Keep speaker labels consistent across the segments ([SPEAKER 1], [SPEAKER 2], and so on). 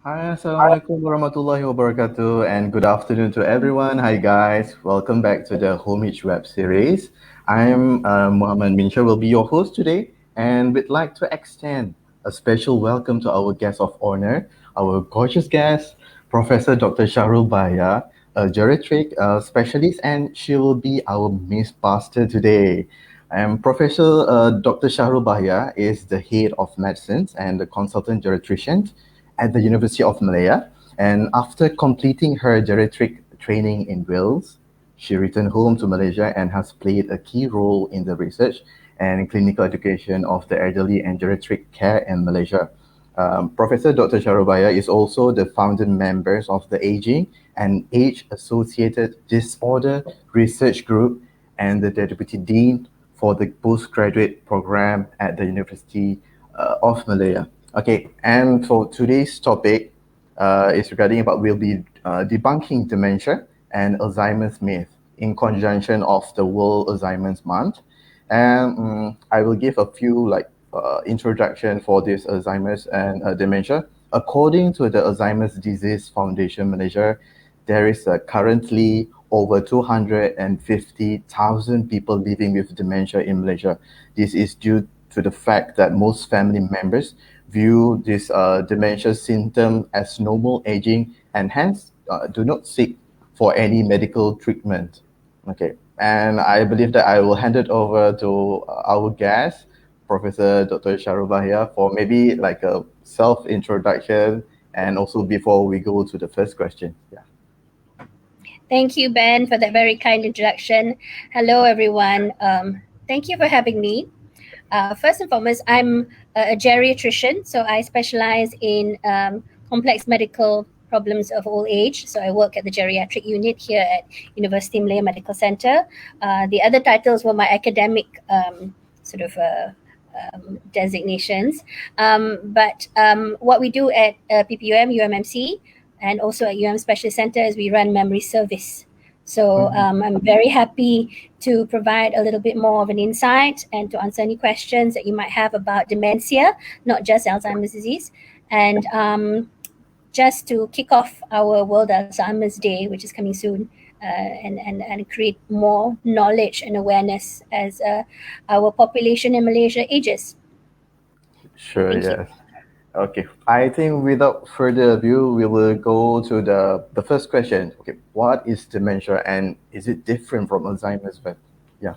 [SPEAKER 1] Hi, Assalamualaikum warahmatullahi wabarakatuh, and good afternoon to everyone. Hi, guys. Welcome back to the Homage Web Series. I'm Muhammad Minsha, will be your host today, and we'd like to extend a special welcome to our guest of honor, our gorgeous guest, Professor Dr. Shahrul Bahyah, a geriatric specialist, and she will be our Miss Pastor today. Professor Dr. Shahrul Bahyah is the head of medicines and the consultant geriatrician at the University of Malaya. And after completing her geriatric training in Wales, she returned home to Malaysia and has played a key role in the research and clinical education of the elderly and geriatric care in Malaysia. Professor Dr. Sharubaya is also the founding members of the Aging and Age-Associated Disorder Research Group and the Deputy Dean for the postgraduate program at the University of Malaya. Okay, and for today's topic is regarding about we'll be debunking dementia and Alzheimer's myth in conjunction of the World Alzheimer's Month, and I will give a few introduction for this Alzheimer's and dementia. According to the Alzheimer's Disease Foundation Malaysia, there is currently over 250,000 people living with dementia in Malaysia. This is due to the fact that most family members view this dementia symptom as normal aging and hence do not seek for any medical treatment. Okay, and I believe that I will hand it over to our guest, Professor Dr. Shahrul Bahyah, for maybe like a self-introduction and also before we go to the first question. Yeah.
[SPEAKER 2] Thank you, Ben, for that very kind introduction. Hello, everyone. Thank you for having me. First and foremost, I'm a geriatrician, so I specialize in complex medical problems of old age. So I work at the geriatric unit here at University of Malaya Medical Center. The other titles were my academic designations. But what we do at PPUM, UMMC, and also at UM Specialist Center is we run memory service. So I'm very happy to provide a little bit more of an insight and to answer any questions that you might have about dementia, not just Alzheimer's disease. And just to kick off our World Alzheimer's Day, which is coming soon, and create more knowledge and awareness as our population in Malaysia ages.
[SPEAKER 1] Sure, yes. Okay, I think without further ado, we will go to the first question. Okay, what is dementia and is it different from Alzheimer's? But yeah.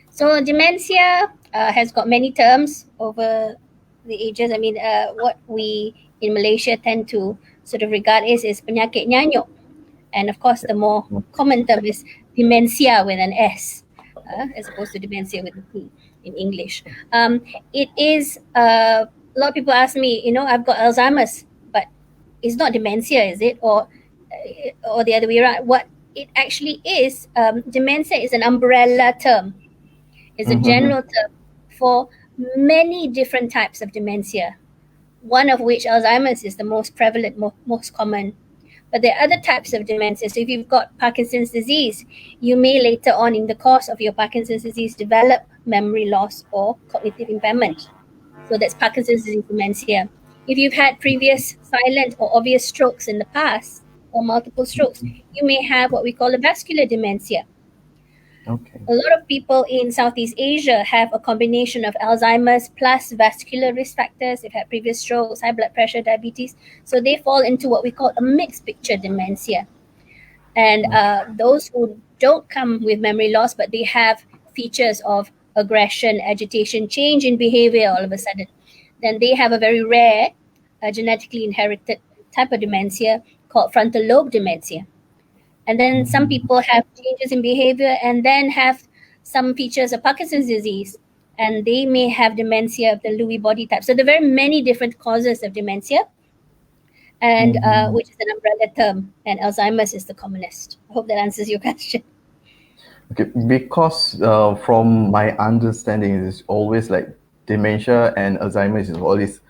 [SPEAKER 2] So dementia has got many terms over the ages. I mean, what we in Malaysia tend to sort of regard is penyakit nyanyuk. And of course, the more common term is dementia with an S, as opposed to dementia with a T in English. It is... a lot of people ask me, I've got Alzheimer's, but it's not dementia, is it? Or the other way around. What it actually is, dementia is an umbrella term. It's a general term for many different types of dementia, one of which Alzheimer's is the most prevalent, most common. But there are other types of dementia. So if you've got Parkinson's disease, you may later on in the course of your Parkinson's disease develop memory loss or cognitive impairment. So that's Parkinson's disease dementia. If you've had previous silent or obvious strokes in the past or multiple strokes, you may have what we call a vascular dementia.
[SPEAKER 1] Okay.
[SPEAKER 2] A lot of people in Southeast Asia have a combination of Alzheimer's plus vascular risk factors. They've had previous strokes, high blood pressure, diabetes. So they fall into what we call a mixed picture dementia. And those who don't come with memory loss, but they have features of aggression, agitation, change in behavior all of a sudden, then they have a very rare genetically inherited type of dementia called frontal lobe dementia. And then some people have changes in behavior and then have some features of Parkinson's disease, and they may have dementia of the Lewy body type. So there are very many different causes of dementia, and which is an umbrella term, and Alzheimer's is the commonest. I hope that answers your question.
[SPEAKER 1] Okay, because from my understanding, it's always like dementia and Alzheimer's is always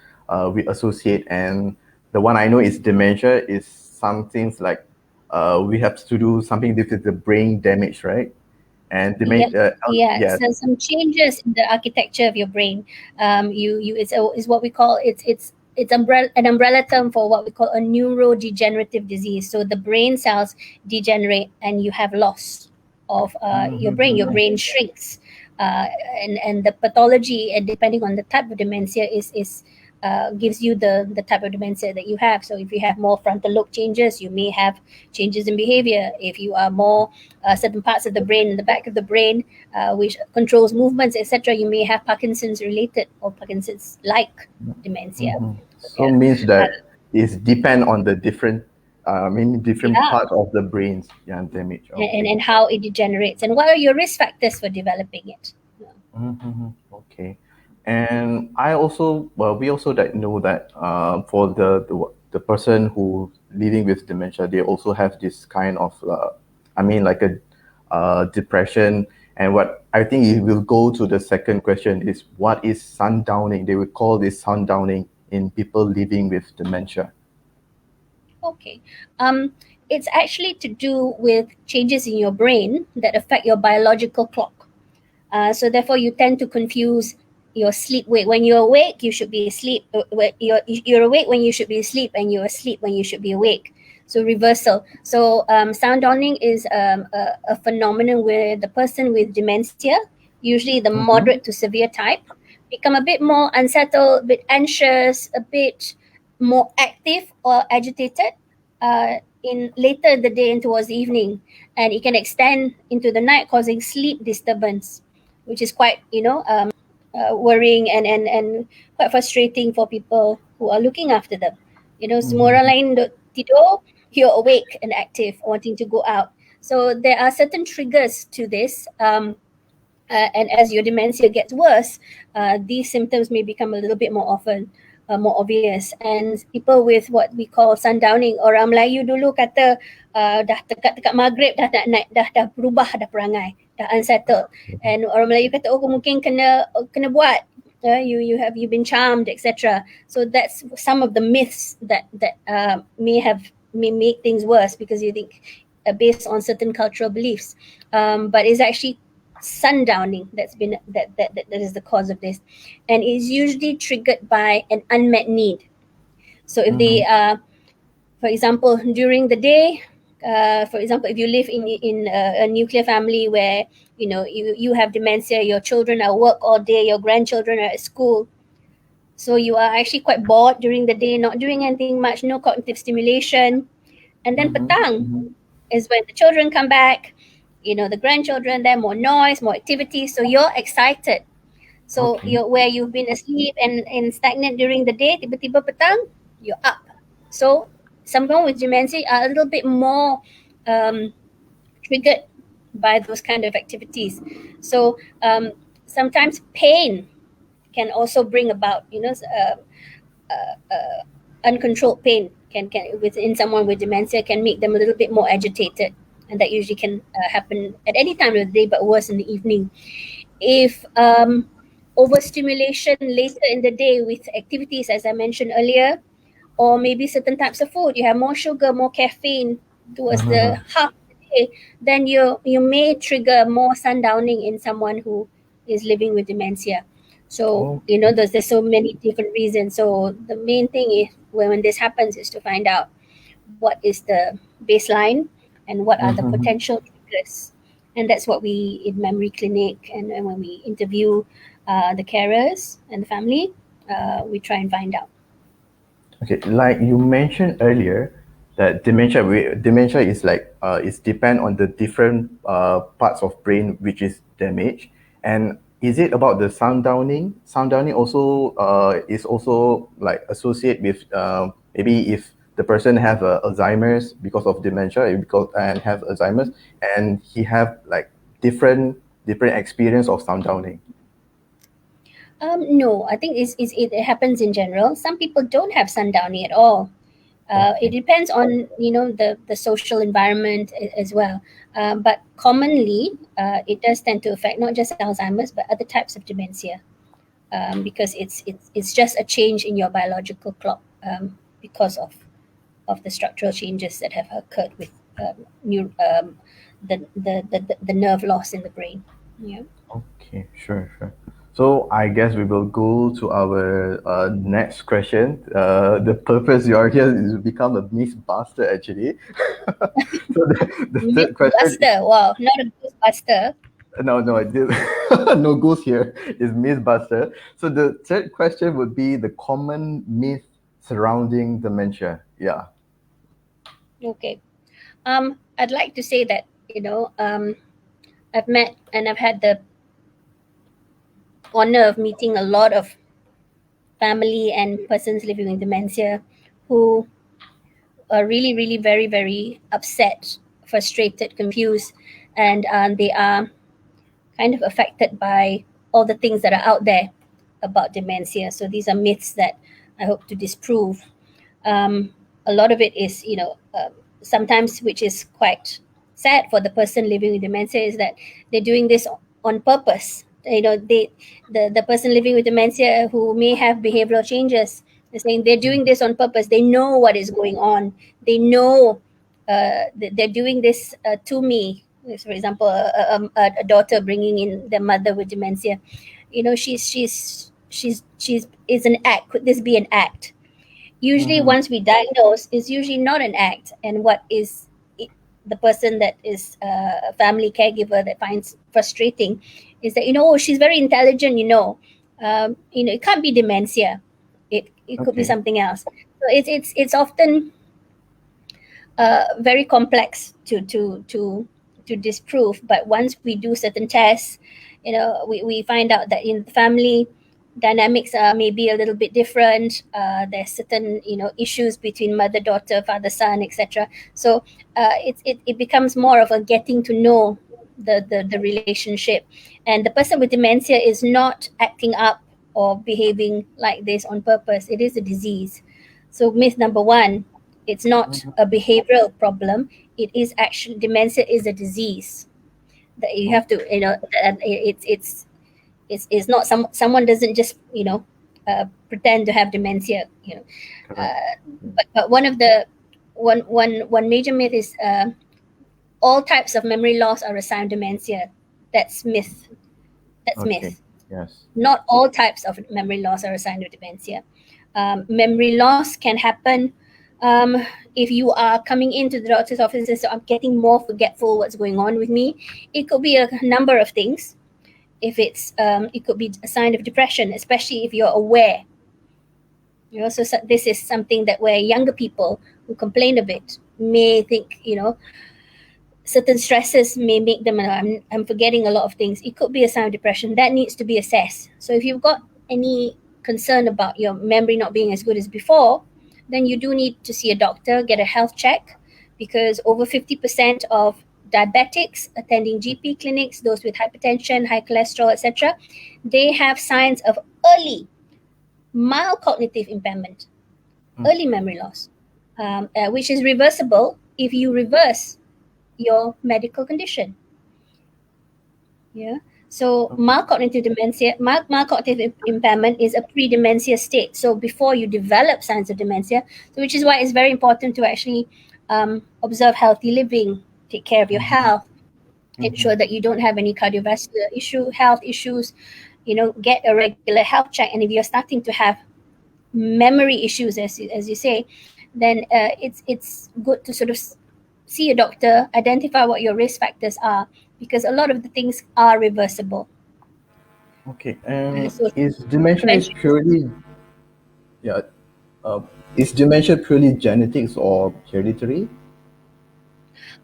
[SPEAKER 1] we associate, and the one I know is dementia is something like we have to do something with the brain damage, right? And
[SPEAKER 2] So some changes in the architecture of your brain. It's what we call it's it's an umbrella term for what we call a neurodegenerative disease. So the brain cells degenerate and you have loss of your brain. Your brain shrinks, uh, and the pathology, and depending on the type of dementia, is gives you the type of dementia that you have. So if you have more frontal lobe changes, you may have changes in behavior. If you are more certain parts of the brain, in the back of the brain, which controls movements, etc., you may have Parkinson's related or Parkinson's like dementia.
[SPEAKER 1] So
[SPEAKER 2] Yeah.
[SPEAKER 1] means
[SPEAKER 2] Uh,
[SPEAKER 1] that it's depend on the different, different
[SPEAKER 2] yeah.
[SPEAKER 1] parts of the brains yeah damage. Okay.
[SPEAKER 2] And how it degenerates and what are your risk factors for developing it.
[SPEAKER 1] Okay. And I also, well, we also that know that for the person who living with dementia, they also have this kind of, like a depression. And what I think it will go to the second question is what is sundowning? They would call this sundowning in people living with dementia.
[SPEAKER 2] Okay. It's actually to do with changes in your brain that affect your biological clock. So therefore, you tend to confuse your sleep wake. When you're awake, you should be asleep. You're awake when you should be asleep, and you're asleep when you should be awake. So reversal. So sound dawning is a phenomenon where the person with dementia, usually the moderate to severe type, become a bit more unsettled, a bit anxious, a bit more active or agitated in later in the day and towards the evening, and it can extend into the night, causing sleep disturbance, which is quite worrying and quite frustrating for people who are looking after them. Semua orang lain tidur, you're awake and active, wanting to go out. So there are certain triggers to this. And as your dementia gets worse, these symptoms may become a little bit more often, more obvious. And people with what we call sundowning, orang Melayu dulu kata dah dekat maghrib dah nak naik, dah berubah dah perangai, dah unsettled. And orang Melayu kata, oh mungkin kena buat. You've been charmed, etc. So that's some of the myths that may make things worse because you think based on certain cultural beliefs, but it's actually sundowning that is the cause of this, and is usually triggered by an unmet need. So if they for example during the day, for example if you live in a nuclear family where you have dementia, your children are at work all day, your grandchildren are at school, so you are actually quite bored during the day, not doing anything much, no cognitive stimulation, and then petang is when the children come back, the grandchildren, there more noise, more activity, so you're excited. So
[SPEAKER 1] Okay.
[SPEAKER 2] where you've been asleep and stagnant during the day, tiba-tiba petang, you're up. So someone with dementia are a little bit more triggered by those kind of activities. So sometimes pain can also bring about, uncontrolled pain can within someone with dementia can make them a little bit more agitated, and that usually can happen at any time of the day, but worse in the evening. If overstimulation later in the day with activities, as I mentioned earlier, or maybe certain types of food, you have more sugar, more caffeine towards the half of the day, then you may trigger more sundowning in someone who is living with dementia. So
[SPEAKER 1] Oh.
[SPEAKER 2] there's so many different reasons. So the main thing is when this happens is to find out what is the baseline and what are the potential triggers. And that's what we in memory clinic and when we interview the carers and the family, we try and find out.
[SPEAKER 1] Okay, like you mentioned earlier, that dementia is like it's depend on the different parts of brain which is damaged. And is it about the sundowning? Sundowning also is also like associate with maybe if the person have Alzheimer's because of dementia and have Alzheimer's, and he have like different experience of sundowning.
[SPEAKER 2] No, I think it happens in general. Some people don't have sundowning at all. It
[SPEAKER 1] Okay.
[SPEAKER 2] depends on the social environment as well. But commonly, it does tend to affect not just Alzheimer's but other types of dementia, because it's just a change in your biological clock, because of the structural changes that have occurred with the nerve loss in the brain. Yeah.
[SPEAKER 1] Okay, sure. So I guess we will go to our next question. The purpose you are here is to become a mythbuster, actually. So the third question is
[SPEAKER 2] Mythbuster. Wow, not a ghostbuster.
[SPEAKER 1] no, I did no goose here. Is mythbuster. So the third question would be the common myth surrounding dementia. Yeah.
[SPEAKER 2] Okay. I'd like to say that, I've met and I've had the honor of meeting a lot of family and persons living with dementia who are really, really very, very upset, frustrated, confused, and they are kind of affected by all the things that are out there about dementia. So these are myths that I hope to disprove. um, a lot of it is, sometimes, which is quite sad for the person living with dementia, is that they're doing this on purpose. The person living with dementia who may have behavioral changes, they're saying they're doing this on purpose. They know what is going on. They know that they're doing this to me. For example, a daughter bringing in their mother with dementia. She's is an act. Could this be an act? Usually
[SPEAKER 1] Mm-hmm.
[SPEAKER 2] once we diagnose, it's usually not an act, and what is the person that is a family caregiver that finds frustrating is that, oh, she's very intelligent, it can't be dementia, it could be
[SPEAKER 1] Okay.
[SPEAKER 2] something else. So it's often very complex to disprove. But once we do certain tests, we find out that in the family dynamics are maybe a little bit different. There's certain issues between mother, daughter, father, son, etc. So it becomes more of a getting to know the relationship, and the person with dementia is not acting up or behaving like this on purpose. It is a disease. So myth number one, it's not
[SPEAKER 1] Mm-hmm.
[SPEAKER 2] a behavioral problem. It is actually, dementia is a disease that you have to, and it's not someone doesn't just pretend to have dementia.
[SPEAKER 1] Correct.
[SPEAKER 2] Uh, but one major myth is all types of memory loss are a sign of dementia. That's myth. That's
[SPEAKER 1] Okay.
[SPEAKER 2] myth.
[SPEAKER 1] Yes.
[SPEAKER 2] Not all types of memory loss are a sign of dementia. Memory loss can happen um, if you are coming into the doctor's office and say, so I'm getting more forgetful, what's going on with me. It could be a number of things. If it could be a sign of depression, especially if you're aware. So this is something that where younger people who complain of it may think, certain stresses may make them, I'm forgetting a lot of things. It could be a sign of depression that needs to be assessed. So if you've got any concern about your memory not being as good as before, then you do need to see a doctor, get a health check, because over 50% of diabetics attending GP clinics, those with hypertension, high cholesterol, etc., they have signs of early mild cognitive impairment, early
[SPEAKER 1] Okay.
[SPEAKER 2] memory loss, which is reversible if you reverse your medical condition. Yeah. So
[SPEAKER 1] Okay.
[SPEAKER 2] mild cognitive dementia, mild cognitive impairment is a pre-dementia state. So before you develop signs of dementia, so which is why it's very important to actually observe healthy living, take care of your
[SPEAKER 1] Mm-hmm.
[SPEAKER 2] health,
[SPEAKER 1] Mm-hmm.
[SPEAKER 2] ensure that you don't have any cardiovascular health issues. Get a regular health check. And if you're starting to have memory issues, as you say, then it's good to sort of see a doctor, identify what your risk factors are, because a lot of the things are reversible.
[SPEAKER 1] Okay.
[SPEAKER 2] So
[SPEAKER 1] Is dementia is
[SPEAKER 2] prevention.
[SPEAKER 1] purely yeah? Uh, is dementia purely genetics or hereditary?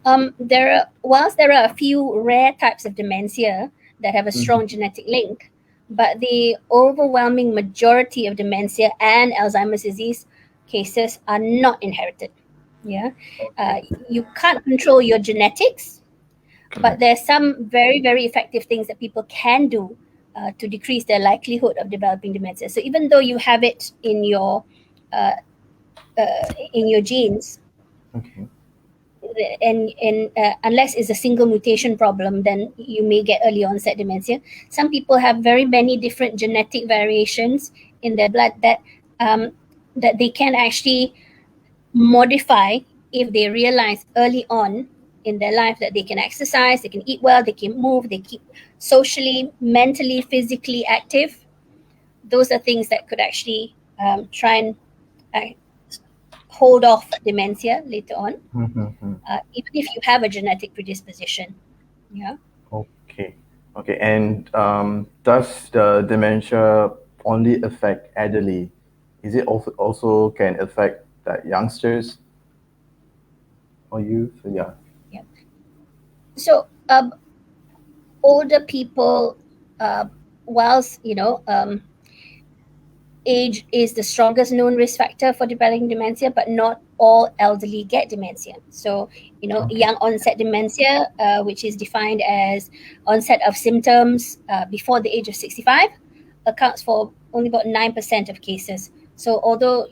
[SPEAKER 2] Whilst there are a few rare types of dementia that have a
[SPEAKER 1] Mm-hmm.
[SPEAKER 2] strong genetic link, but the overwhelming majority of dementia and Alzheimer's disease cases are not inherited. Yeah,
[SPEAKER 1] Okay.
[SPEAKER 2] you can't control your genetics, but
[SPEAKER 1] Correct.
[SPEAKER 2] there's some very, very effective things that people can do to decrease their likelihood of developing dementia. So even though you have it uh, in your genes,
[SPEAKER 1] Okay.
[SPEAKER 2] and unless it's a single mutation problem, then you may get early onset dementia. Some people have very many different genetic variations in their blood um, that they can actually modify if they realize early on in their life, that they can exercise, they can eat well, they can move, they keep socially, mentally, physically active. Those are things that could actually try and uh, hold off dementia later on, even if you have a genetic predisposition. Yeah.
[SPEAKER 1] Okay. Okay. And does the dementia only affect elderly? Is it also can affect that youngsters or youth? Yeah.
[SPEAKER 2] Yeah. So older people, uh, whilst age is the strongest known risk factor for developing dementia, but not all elderly get dementia. So,
[SPEAKER 1] Okay.
[SPEAKER 2] young onset dementia, which is defined as onset of symptoms before the age of 65, accounts for only about 9% of cases. So, although,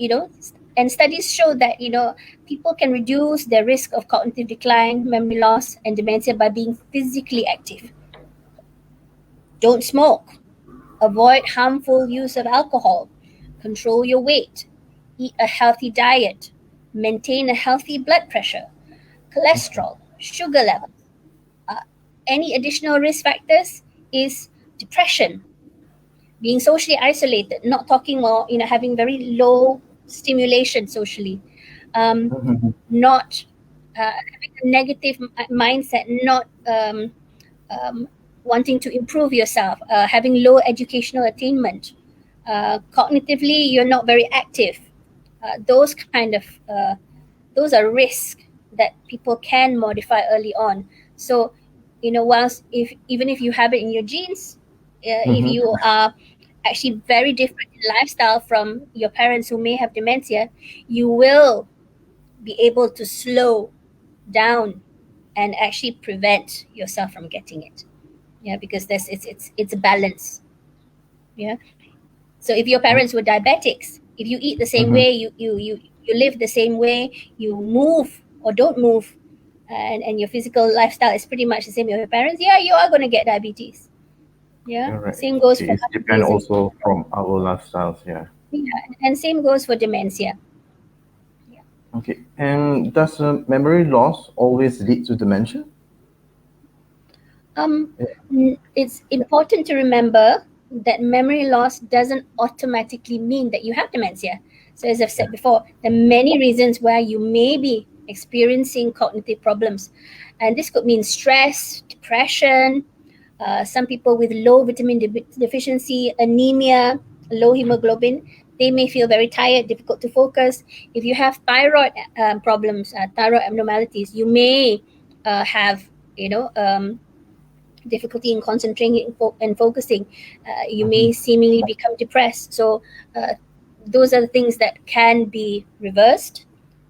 [SPEAKER 2] and studies show that, people can reduce their risk of cognitive decline, memory loss, and dementia by being physically active. Don't smoke. Avoid harmful use of alcohol. Control your weight. Eat a healthy diet. Maintain a healthy blood pressure, cholesterol, sugar levels. Uh, any additional risk factors is depression, being socially isolated, not talking more, having very low stimulation socially, not having a negative mindset, not um, wanting to improve yourself, having low educational attainment, cognitively you're not very active. Those kind of those are risks that people can modify early on. So, whilst if even if you have it in your genes, if
[SPEAKER 1] Mm-hmm.
[SPEAKER 2] you are actually very different in lifestyle from your parents who may have dementia, you will be able to slow down and actually prevent yourself from getting it. Yeah, because there's it's a balance. Yeah. So if your parents were diabetics, if you eat the same
[SPEAKER 1] Mm-hmm.
[SPEAKER 2] way, you live the same way, you move or don't move, and your physical lifestyle is pretty much the same with your parents, yeah, you are going to get diabetes. Yeah.
[SPEAKER 1] All right.
[SPEAKER 2] Same goes
[SPEAKER 1] Okay.
[SPEAKER 2] for
[SPEAKER 1] It's
[SPEAKER 2] heart
[SPEAKER 1] depend
[SPEAKER 2] disease, and
[SPEAKER 1] also from our lifestyles. Yeah.
[SPEAKER 2] yeah, and same goes for dementia. Yeah.
[SPEAKER 1] Okay. And does memory loss always lead to dementia?
[SPEAKER 2] Um,
[SPEAKER 1] Yeah.
[SPEAKER 2] it's important to remember that memory loss doesn't automatically mean that you have dementia. So, as I've said before, there are many reasons why you may be experiencing cognitive problems. And this could mean stress, depression, some people with low vitamin deficiency, anemia, low hemoglobin, they may feel very tired, difficult to focus. If you have thyroid problems, thyroid abnormalities, you may have, you know, difficulty in concentrating and focusing. You
[SPEAKER 1] Mm-hmm.
[SPEAKER 2] may seemingly become depressed. So those are the things that can be reversed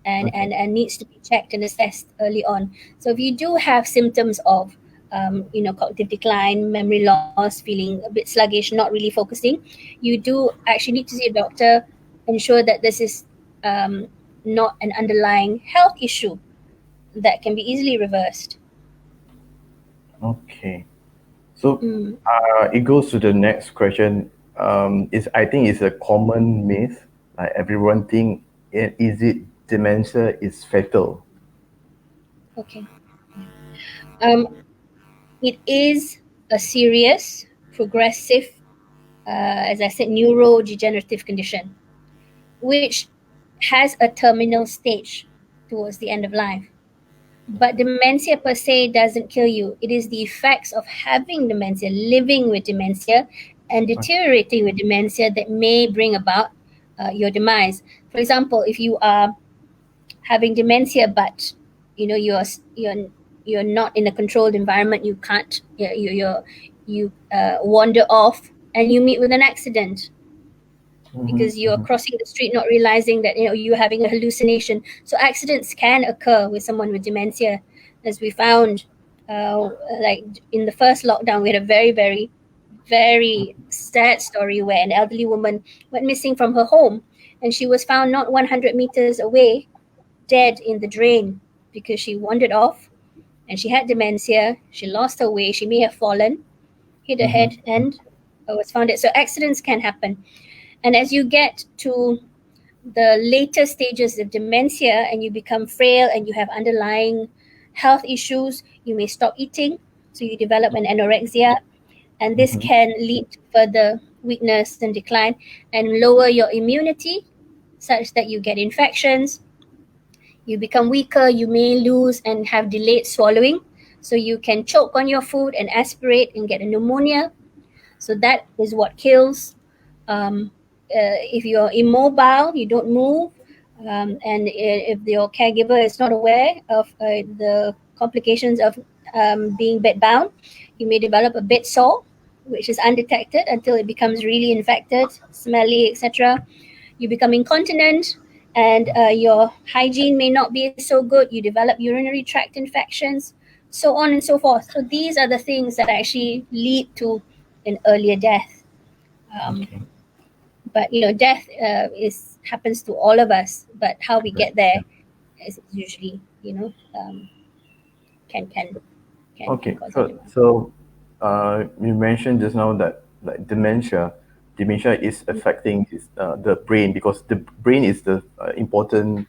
[SPEAKER 1] Okay.
[SPEAKER 2] and needs to be checked and assessed early on. So if you do have symptoms of cognitive decline, memory loss, feeling a bit sluggish, not really focusing, you do actually need to see a doctor, ensure that this is not an underlying health issue that can be easily reversed.
[SPEAKER 1] Okay. So
[SPEAKER 2] Mm.
[SPEAKER 1] it goes to the next question. Is I think it's a common myth. Like everyone think, is it dementia is fatal?
[SPEAKER 2] Okay. Um, it is a serious, progressive, as I said, neurodegenerative condition, which has a terminal stage towards the end of life. But dementia per se doesn't kill you. It is the effects of having dementia, living with dementia, and deteriorating with dementia that may bring about your demise. For example, if you are having dementia, but you're not in a controlled environment, you can't you wander off and you meet with an accident
[SPEAKER 1] Mm-hmm.
[SPEAKER 2] because you're
[SPEAKER 1] Mm-hmm.
[SPEAKER 2] crossing the street not realizing that you're having a hallucination. So accidents can occur with someone with dementia, as we found like in the first lockdown. We had a very very very sad story where an elderly woman went missing from her home, and she was found not 100 meters away, dead in the drain, because she wandered off and she had dementia. She lost her way. She may have fallen, hit her head,
[SPEAKER 1] Mm-hmm.
[SPEAKER 2] and was found dead. So accidents can happen. And as you get to the later stages of dementia and you become frail and you have underlying health issues. You may stop eating, so you develop an anorexia, and this
[SPEAKER 1] Mm-hmm.
[SPEAKER 2] can lead to further weakness and decline and lower your immunity such that you get infections, you become weaker, you may lose and have delayed swallowing. So you can choke on your food and aspirate and get a pneumonia. So that is what kills. If you're immobile, you don't move, and if your caregiver is not aware of the complications of being bedbound, you may develop a bed sore, which is undetected until it becomes really infected, smelly, etc. You become incontinent, and your hygiene may not be so good. You develop urinary tract infections, so on and so forth. So these are the things that actually lead to an earlier death. Um,
[SPEAKER 1] Okay.
[SPEAKER 2] but death is happens to all of us. But how we
[SPEAKER 1] Correct.
[SPEAKER 2] get there
[SPEAKER 1] Yeah.
[SPEAKER 2] is usually can can can
[SPEAKER 1] Okay.
[SPEAKER 2] cause
[SPEAKER 1] So
[SPEAKER 2] everyone.
[SPEAKER 1] you mentioned just now that like dementia is affecting the brain because the brain is the important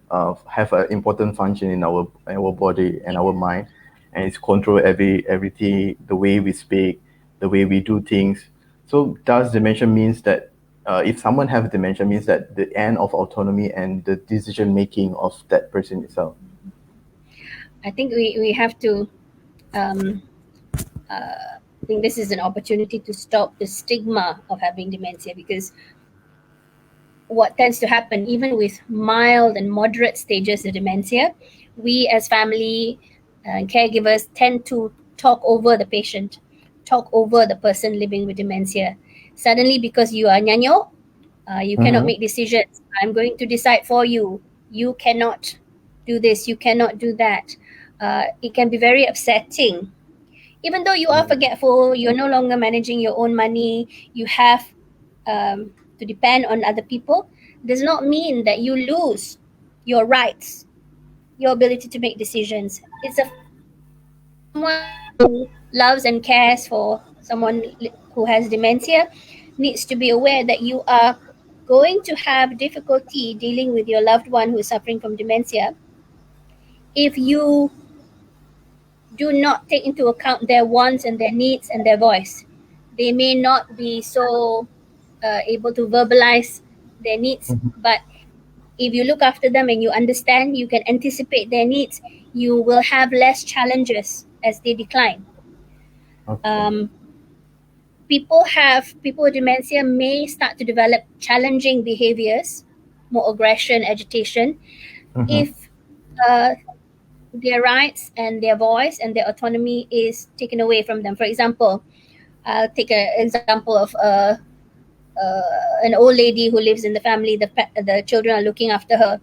[SPEAKER 1] have an important function in our body and our mind, and it's control everything, the way we speak, the way we do things. So does dementia means that if someone have dementia means that the end of autonomy and the decision making of that person itself?
[SPEAKER 2] I think we have to um, I think this is an opportunity to stop the stigma of having dementia, because what tends to happen, even with mild and moderate stages of dementia, we as family caregivers tend to talk over the patient, talk over the person living with dementia. Suddenly, because you are nyanyo, you cannot
[SPEAKER 1] Mm-hmm.
[SPEAKER 2] make decisions. I'm going to decide for you. You cannot do this, you cannot do that. It can be very upsetting. Even though you are forgetful, you're no longer managing your own money, you have to depend on other people, does not mean that you lose your rights, your ability to make decisions. It's a someone who loves and cares for someone who has dementia needs to be aware that you are going to have difficulty dealing with your loved one who is suffering from dementia if you do not take into account their wants and their needs and their voice. They may not be so able to verbalize their needs, but if you look after them and you understand, you can anticipate their needs, you will have less challenges as they decline.
[SPEAKER 1] Okay.
[SPEAKER 2] Um, people with dementia may start to develop challenging behaviors, more aggression, agitation,
[SPEAKER 1] Mm-hmm.
[SPEAKER 2] if uh, their rights and their voice and their autonomy is taken away from them. For example, I'll take an example of an old lady who lives in the family. The children are looking after her,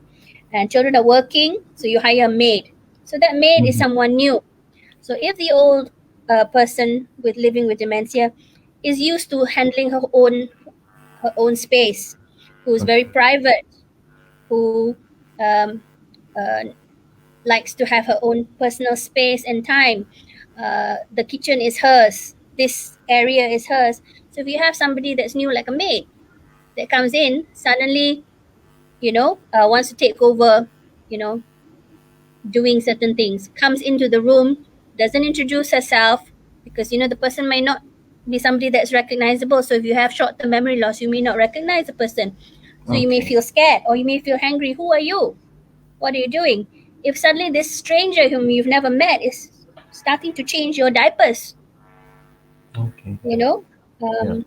[SPEAKER 2] and children are working, so you hire a maid. So that maid is
[SPEAKER 1] Mm-hmm.
[SPEAKER 2] someone new. So if the old person with living with dementia is used to handling her own space, who's very
[SPEAKER 1] Okay.
[SPEAKER 2] private, who um, uh, likes to have her own personal space and time. The kitchen is hers. This area is hers. So if you have somebody that's new, like a maid, that comes in suddenly, wants to take over, you know, doing certain things, comes into the room, doesn't introduce herself, because the person might not be somebody that's recognizable. So if you have short-term memory loss, you may not recognize the person. So you may
[SPEAKER 1] Okay.
[SPEAKER 2] feel scared or you may feel angry. Who are you? What are you doing? If suddenly this stranger whom you've never met is starting to change your diapers,
[SPEAKER 1] Okay.
[SPEAKER 2] you know,
[SPEAKER 1] Yeah.
[SPEAKER 2] um,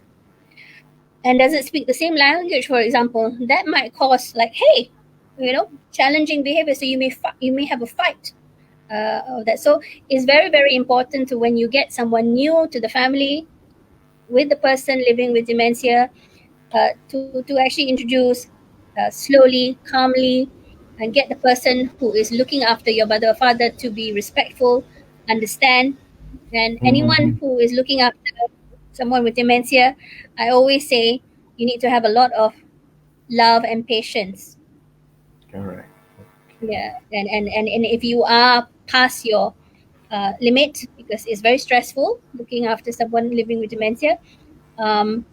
[SPEAKER 2] and doesn't speak the same language, for example, that might cause like, hey, challenging behavior. So you may have a fight of that. So it's very, very important to, when you get someone new to the family with the person living with dementia, to actually introduce slowly, calmly, and get the person who is looking after your mother or father to be respectful, understand. And anyone
[SPEAKER 1] Mm-hmm.
[SPEAKER 2] who is looking after someone with dementia, I always say you need to have a lot of love and patience.
[SPEAKER 1] Correct.
[SPEAKER 2] Yeah, and if you are past your limit, because it's very stressful looking after someone living with dementia, um,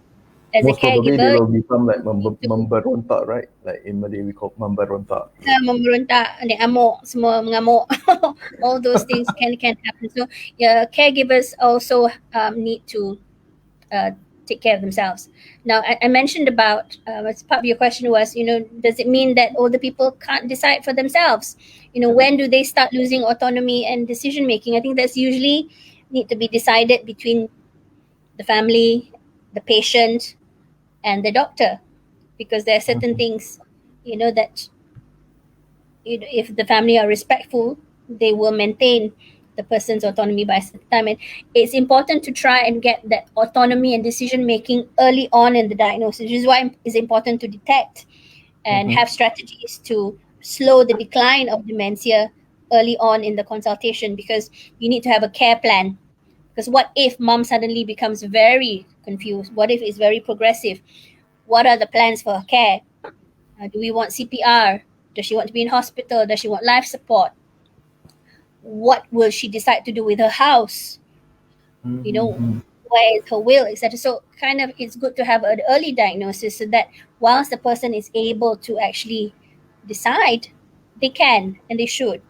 [SPEAKER 2] as a
[SPEAKER 1] Most probably they
[SPEAKER 2] caregiver,
[SPEAKER 1] will become like
[SPEAKER 2] you need to
[SPEAKER 1] memberontak, right? Like in Malay we call memberontak.
[SPEAKER 2] memberontak, naik amok, semua mengamuk. All those things can happen. So yeah, caregivers also need to uh, take care of themselves. Now, I mentioned about as part of your question was, does it mean that older people can't decide for themselves? When do they start losing autonomy and decision making? I think that's usually need to be decided between the family, the patient, and the doctor, because there are certain
[SPEAKER 1] Mhm.
[SPEAKER 2] things, that if the family are respectful, they will maintain the person's autonomy by a certain time. And it's important to try and get that autonomy and decision making early on in the diagnosis, which is why it's important to detect and
[SPEAKER 1] Mhm.
[SPEAKER 2] have strategies to slow the decline of dementia early on in the consultation, because you need to have a care plan. Because what if mom suddenly becomes very confused? What if it's very progressive? What are the plans for her care? Do we want CPR? Does she want to be in hospital? Does she want life support? What will she decide to do with her house? You know,
[SPEAKER 1] Mhm.
[SPEAKER 2] where is her will, etc. So kind of it's good to have an early diagnosis so that whilst the person is able to actually decide, they can and they should.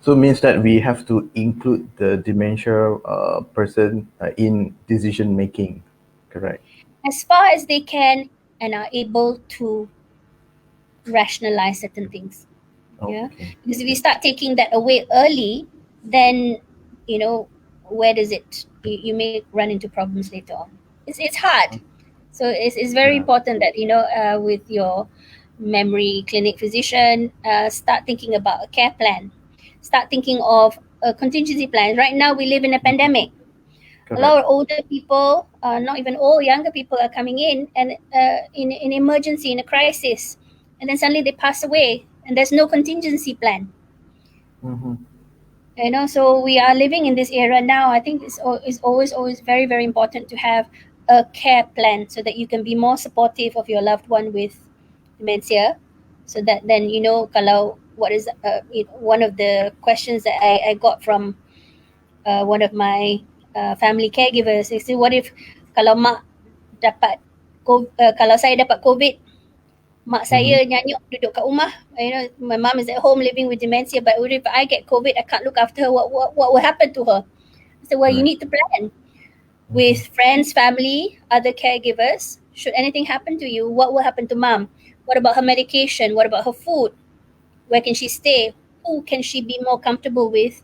[SPEAKER 1] So it means that we have to include the dementia person in decision making, correct?
[SPEAKER 2] As far as they can and are able to rationalize certain things. Yeah.
[SPEAKER 1] Okay.
[SPEAKER 2] Because if you
[SPEAKER 1] Okay.
[SPEAKER 2] start taking that away early, then you know where does it you may run into problems later on. It's hard. So it's very
[SPEAKER 1] Yeah.
[SPEAKER 2] important that with your memory clinic physician, start thinking about a care plan, start thinking of a contingency plan. Right now we live in a pandemic. A lot
[SPEAKER 1] Correct.
[SPEAKER 2] of older people, not even old, younger people are coming in and in emergency, in a crisis, and then suddenly they pass away, and there's no contingency plan.
[SPEAKER 1] Mm-hmm.
[SPEAKER 2] So we are living in this era now. I think it's always very very important to have a care plan so that you can be more supportive of your loved one with dementia, so that then kalau what is one of the questions that I got from one of my family caregivers is, what if kalau mak dapat kalau saya dapat COVID, mak
[SPEAKER 1] Mm-hmm.
[SPEAKER 2] saya nyanyuk duduk kat rumah. My mom is at home living with dementia, but what if I get COVID, I can't look after her, what will happen to her? I said, well, you
[SPEAKER 1] Right.
[SPEAKER 2] need to plan
[SPEAKER 1] Mm-hmm.
[SPEAKER 2] with friends, family, other caregivers. Should anything happen to you, what will happen to mom? What about her medication? What about her food? Where can she stay? Who can she be more comfortable with?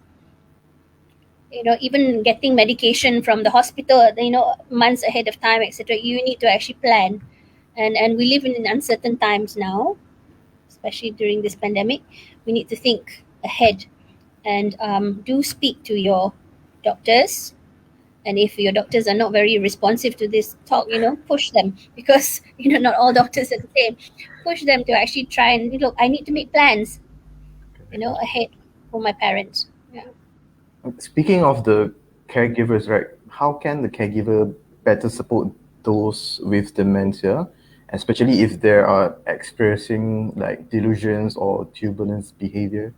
[SPEAKER 2] Even getting medication from the hospital, months ahead of time, etc. You need to actually plan. And we live in uncertain times now, especially during this pandemic. We need to think ahead and do speak to your doctors. And if your doctors are not very responsive to this talk, push them, because not all doctors are the same. Push them to actually try and look. I need to make plans, ahead for my parents. Yeah.
[SPEAKER 1] Speaking of the caregivers, right? How can the caregiver better support those with dementia, especially if they are experiencing like delusions or turbulence behavior?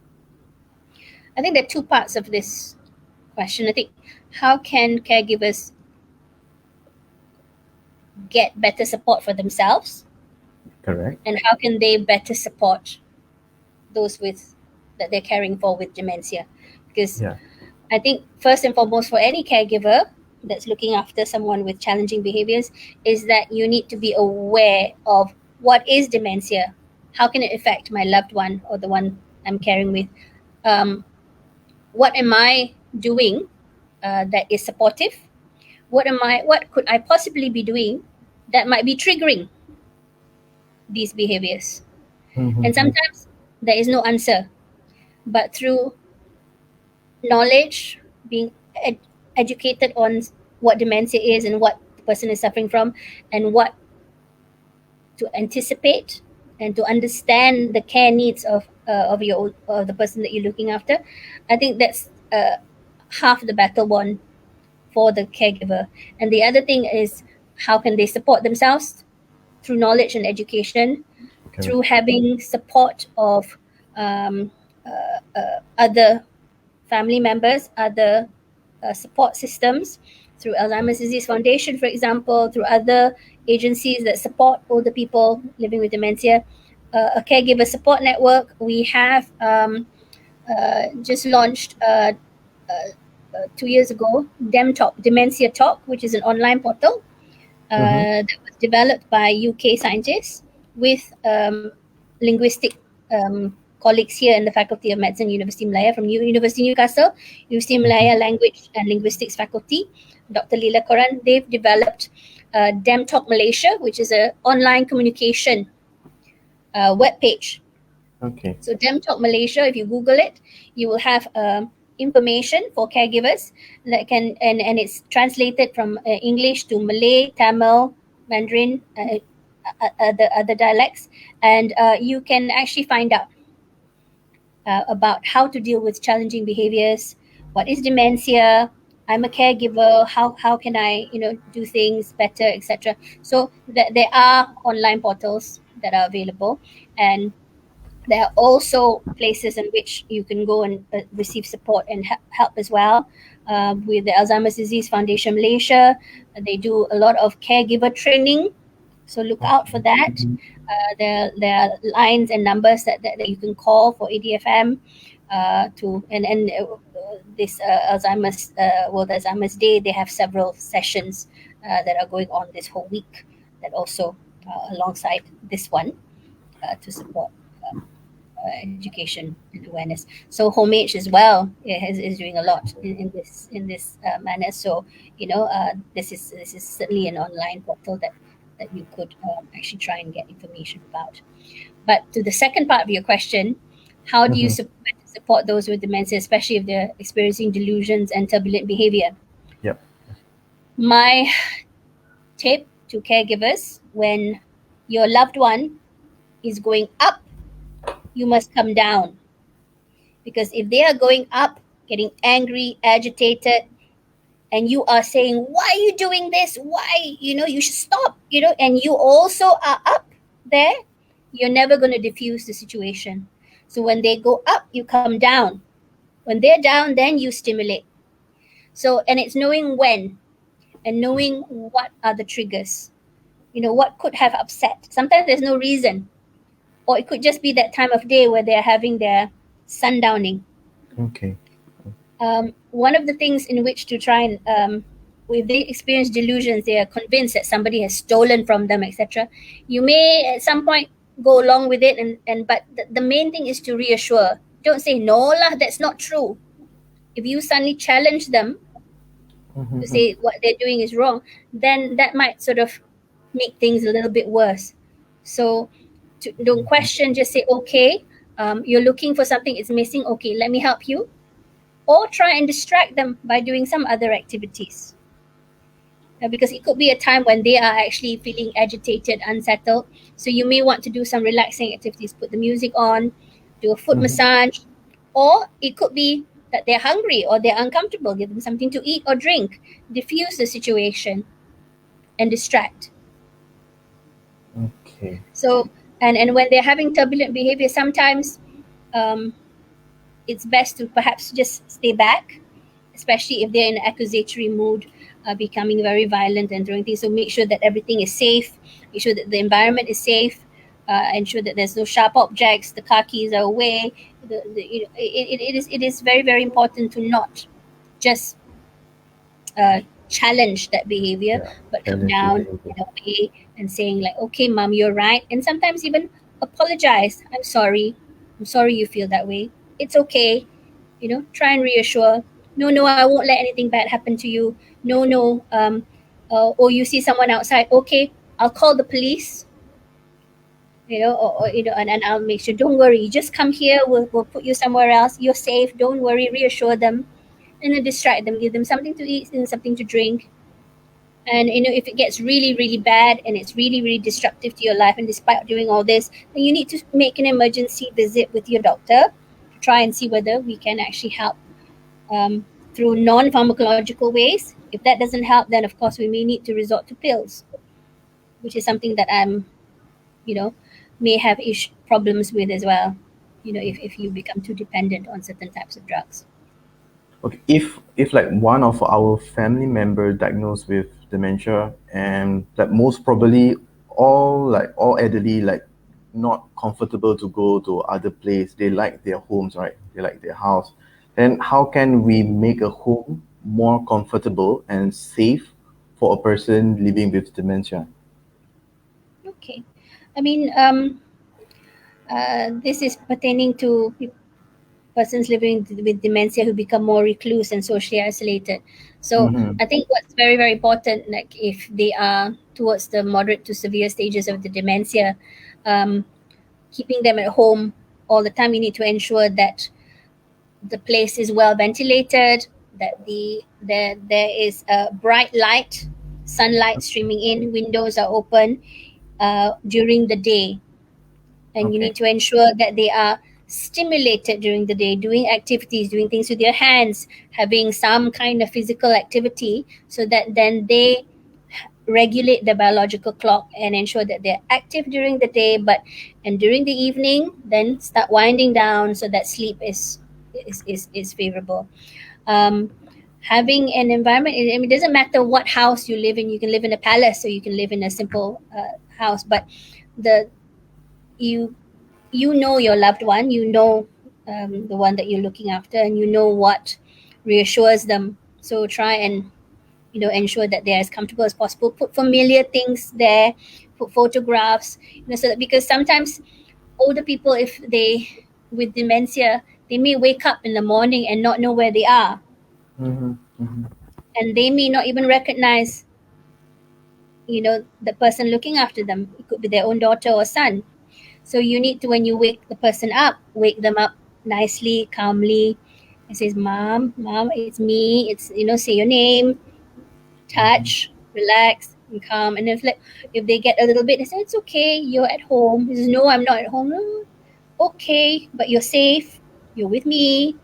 [SPEAKER 2] I think there are two parts of this question. I think, how can caregivers get better support for themselves,
[SPEAKER 1] Correct.
[SPEAKER 2] and how can they better support those with that they're caring for with dementia? Because
[SPEAKER 1] Yeah.
[SPEAKER 2] I think first and foremost for any caregiver that's looking after someone with challenging behaviors is that you need to be aware of what is dementia, how can it affect my loved one or the one I'm caring with. um, what am I doing that is supportive? What could I possibly be doing that might be triggering these behaviors? And
[SPEAKER 1] Mm-hmm.
[SPEAKER 2] sometimes there is no answer, but through knowledge, being educated on what dementia is and what the person is suffering from, and what to anticipate, and to understand the care needs of the person that you're looking after. I think that's half the battle won for the caregiver. And the other thing is, how can they support themselves through knowledge and education, through
[SPEAKER 1] Correct.
[SPEAKER 2] having support of other family members, other support systems, through Alzheimer's Disease Foundation, for example, through other agencies that support older people living with dementia, a caregiver support network. We have just launched 2 years ago Dementia Talk, which is an online portal that was developed by UK scientists with linguistic colleagues here in the Faculty of Medicine, University of Malaya, from University of Newcastle, University of Malaya Language and Linguistics Faculty, Dr. Lila Koran. They've developed Dem Talk Malaysia, which is an online communication web page.
[SPEAKER 1] Okay.
[SPEAKER 2] So Dem Talk Malaysia, if you Google it, you will have information for caregivers that can, and it's translated from English to Malay, Tamil, Mandarin, other dialects, and you can actually find out about how to deal with challenging behaviors. What is dementia? I'm a caregiver. How can I do things better, etc. So there are online portals that are available, and there are also places in which you can go and receive support and help as well. With the Alzheimer's Disease Foundation Malaysia, they do a lot of caregiver training. So look out for that. There are lines and numbers that you can call for ADFM to and this Alzheimer's World Alzheimer's Day. They have several sessions that are going on this whole week that also alongside this one to support education and awareness. So Homage as well is doing a lot in this manner. So this is certainly an online portal that you could actually try and get information about. But to the second part of your question, how do you support those with dementia, especially if they're experiencing delusions and turbulent behavior?
[SPEAKER 1] Yep.
[SPEAKER 2] My tip to caregivers: when your loved one is going up, you must come down. Because if they are going up, getting angry, agitated, and you are saying, why are you doing this? Why? You should stop, and you also are up there, you're never going to diffuse the situation. So when they go up, you come down. When they're down, then you stimulate. So, and it's knowing when and knowing what are the triggers. What could have upset. Sometimes there's no reason. Or it could just be that time of day where they're having their sundowning.
[SPEAKER 1] Okay.
[SPEAKER 2] One of the things in which to try and if they experience delusions, they are convinced that somebody has stolen from them, etc. You may at some point go along with it, but the main thing is to reassure. Don't say, no lah, that's not true. If you suddenly challenge them to say what they're doing is wrong, then that might sort of make things a little bit worse. So don't question, just say, okay, you're looking for something, it's missing, okay, let me help you. Or try and distract them by doing some other activities. Because it could be a time when they are actually feeling agitated, unsettled. So you may want to do some relaxing activities, put the music on, do a foot massage. Or it could be that they're hungry or they're uncomfortable, give them something to eat or drink, diffuse the situation and distract.
[SPEAKER 1] Okay.
[SPEAKER 2] So, and when they're having turbulent behavior, sometimes it's best to perhaps just stay back, especially if they're in an accusatory mood, becoming very violent and doing things. So make sure that everything is safe, make sure that the environment is safe, ensure that there's no sharp objects, the car keys are away. It is very, very important to not just challenge that behavior, but come down in a way and saying like, okay, mom, you're right. And sometimes even apologize. I'm sorry you feel that way. It's okay. Try and reassure. No, I won't let anything bad happen to you. No. Or you see someone outside. Okay, I'll call the police. And I'll make sure. Don't worry. You just come here. We'll put you somewhere else. You're safe. Don't worry. Reassure them, and then distract them. Give them something to eat and something to drink. And if it gets really, really bad and it's really, really disruptive to your life, and despite doing all this, then you need to make an emergency visit with your doctor to try and see whether we can actually help through non-pharmacological ways. If that doesn't help, then of course we may need to resort to pills, which is something that I'm, may have problems with as well. If you become too dependent on certain types of drugs.
[SPEAKER 1] Okay. If like one of our family member diagnosed with dementia, and that most probably all elderly not comfortable to go to other place. They like their homes, right? They like their house. Then how can we make a home more comfortable and safe for a person living with dementia?
[SPEAKER 2] Okay. I mean, this is pertaining to persons living with dementia who become more recluse and socially isolated. So
[SPEAKER 1] Mm-hmm.
[SPEAKER 2] I think what's very, very important, like if they are towards the moderate to severe stages of the dementia, um, keeping them at home all the time, we need to ensure that the place is well ventilated, that there is a bright light, sunlight streaming in, windows are open during the day, and you
[SPEAKER 1] Okay.
[SPEAKER 2] need to ensure that they are stimulated during the day, doing activities, doing things with their hands, having some kind of physical activity, so that then they regulate the biological clock and ensure that they're active during the day, but and during the evening then start winding down so that sleep is favorable. um, Having an environment, I mean, it doesn't matter what house you live in. You can live in a palace or you can live in a simple house, but the you you know your loved one, you know, the one that you're looking after, and you know what reassures them. So try and ensure that they're as comfortable as possible. Put familiar things there, put photographs, so that, because sometimes older people, if they with dementia, they may wake up in the morning and not know where they are,
[SPEAKER 1] Mm-hmm. Mm-hmm.
[SPEAKER 2] and they may not even recognize the person looking after them. It could be their own daughter or son. So you need to, when you wake the person up, wake them up nicely, calmly, and says, "Mom, mom, it's me. It's say your name, touch, relax, and calm." And if they get a little bit, they say, "It's okay. You're at home." He says, "No, I'm not at home." "No, okay, but you're safe. You're with me.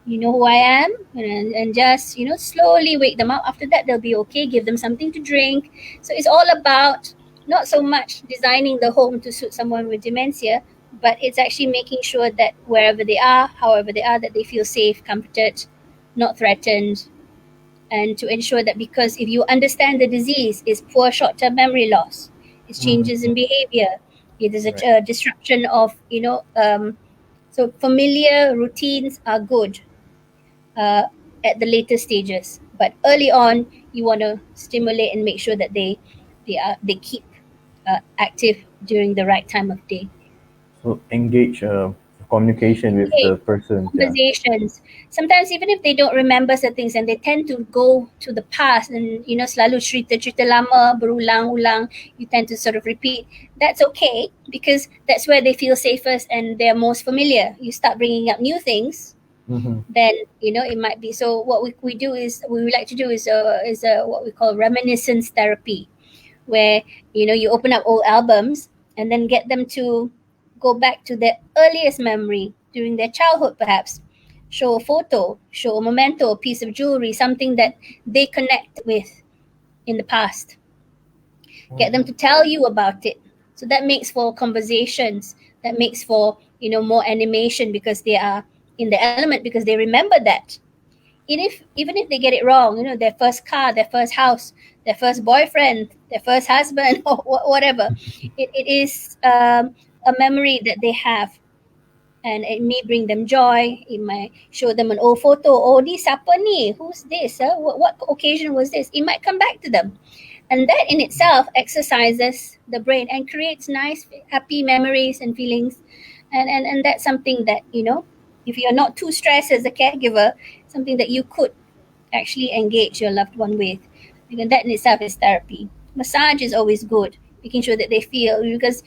[SPEAKER 2] You know who I am," and just slowly wake them up. After that, they'll be okay. Give them something to drink. So it's all about not so much designing the home to suit someone with dementia, but it's actually making sure that wherever they are, however they are, that they feel safe, comforted, not threatened, and to ensure that, because if you understand the disease, it's poor short-term memory loss, it's changes
[SPEAKER 1] Mm-hmm.
[SPEAKER 2] in behavior, it is
[SPEAKER 1] Right.
[SPEAKER 2] a disruption of so familiar routines are good uh, at the later stages. But early on, you want to stimulate and make sure that they keep active during the right time of day.
[SPEAKER 1] So engage communication with
[SPEAKER 2] Okay,
[SPEAKER 1] the person. Yeah.
[SPEAKER 2] conversations. Sometimes even if they don't remember certain things and they tend to go to the past and selalu cerita-cerita lama berulang-ulang, you tend to sort of repeat. That's okay, because that's where they feel safest and they're most familiar. You start bringing up new things,
[SPEAKER 1] Mm-hmm.
[SPEAKER 2] then it might be. So what we do is, we would like to do is what we call reminiscence therapy, where you open up old albums and then get them to go back to their earliest memory during their childhood, perhaps show a photo, show a memento, a piece of jewelry, something that they connect with in the past, get them to tell you about it. So that makes for conversations, that makes for more animation, because they are in the element, because they remember that. Even if they get it wrong, their first car, their first house, their first boyfriend, their first husband, or whatever, it is a memory that they have, and it may bring them joy. It might show them an old photo. "Oh, this apa ni? Who's this? Huh? What occasion was this?" It might come back to them, and that in itself exercises the brain and creates nice, happy memories and feelings. And that's something that, if you're not too stressed as a caregiver, something that you could actually engage your loved one with. Because that in itself is therapy. Massage is always good, making sure that they feel, because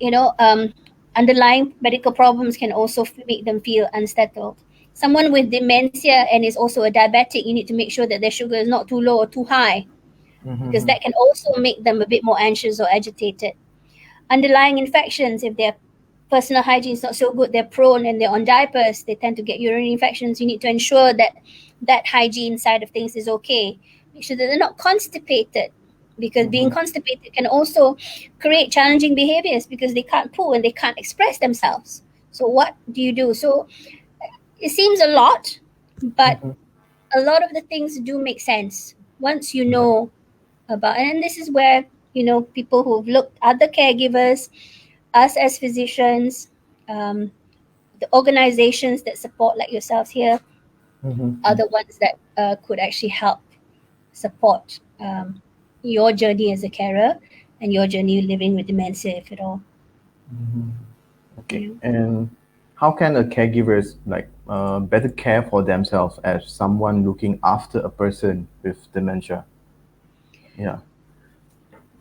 [SPEAKER 2] you know um, underlying medical problems can also make them feel unsettled. Someone with dementia and is also a diabetic, you need to make sure that their sugar is not too low or too high, because
[SPEAKER 1] Mm-hmm.
[SPEAKER 2] that can also make them a bit more anxious or agitated. Underlying infections, if their personal hygiene is not so good, they're prone and they're on diapers, they tend to get urinary infections. You need to ensure that that hygiene side of things is okay. Make sure that they're not constipated, because being
[SPEAKER 1] Mm-hmm.
[SPEAKER 2] constipated can also create challenging behaviors, because they can't poo and they can't express themselves. So what do you do? So it seems a lot, but
[SPEAKER 1] Mm-hmm.
[SPEAKER 2] a lot of the things do make sense once you
[SPEAKER 1] Right.
[SPEAKER 2] know about. And this is where, people who've looked, other caregivers, us as physicians, um, the organizations that support like yourselves here are
[SPEAKER 1] Mm-hmm.
[SPEAKER 2] the ones that could actually help support your journey as a carer and your journey living with dementia, if at all.
[SPEAKER 1] Mm-hmm. Okay.
[SPEAKER 2] Yeah.
[SPEAKER 1] And how can a caregivers better care for themselves as someone looking after a person with dementia? Yeah.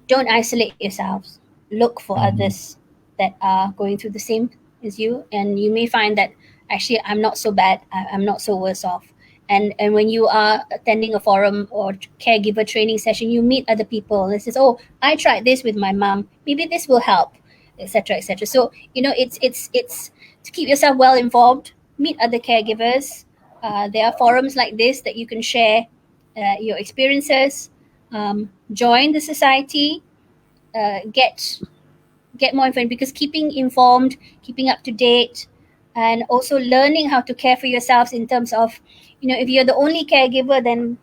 [SPEAKER 2] Don't isolate yourselves. Look for
[SPEAKER 1] Mm-hmm.
[SPEAKER 2] others that are going through the same as you, and you may find that actually I'm not so bad. I'm not so worse off. And when you are attending a forum or caregiver training session, you meet other people. This is, oh, I tried this with my mom. Maybe this will help, etc., etc. So it's to keep yourself well informed. Meet other caregivers. There are forums like this that you can share your experiences. Join the society, get more information, because keeping informed, keeping up to date, and also learning how to care for yourselves in terms of, if you're the only caregiver, then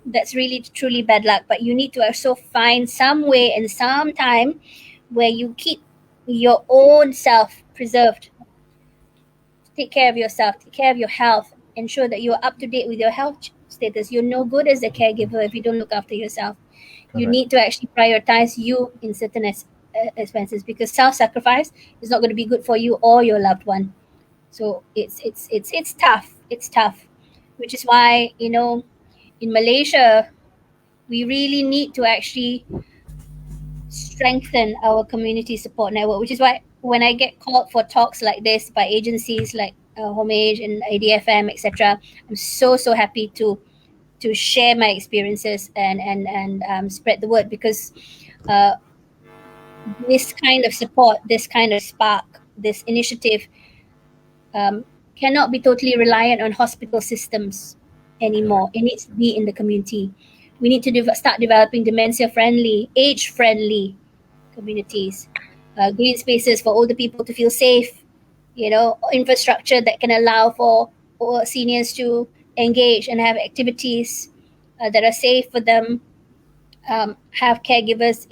[SPEAKER 2] that's really truly bad luck. But you need to also find some way and some time where you keep your own self preserved. Take care of yourself, take care of your health, ensure that you're up to date with your health status. You're no good as a caregiver if you don't look after yourself. You
[SPEAKER 1] Correct.
[SPEAKER 2] need to actually prioritize you in certain expenses, because self-sacrifice is not going to be good for you or your loved one. So it's tough. It's tough, which is why, in Malaysia we really need to actually strengthen our community support network, which is why when I get called for talks like this by agencies like Homage and ADFM, etc., I'm so happy to share my experiences and spread the word, because uh, this kind of support, this kind of spark, this initiative um, cannot be totally reliant on hospital systems
[SPEAKER 1] Correct.
[SPEAKER 2] anymore. It needs to be in the community. We need to start developing dementia friendly, age friendly communities, green spaces for older people to feel safe, infrastructure that can allow for seniors to engage and have activities that are safe for them, have caregivers,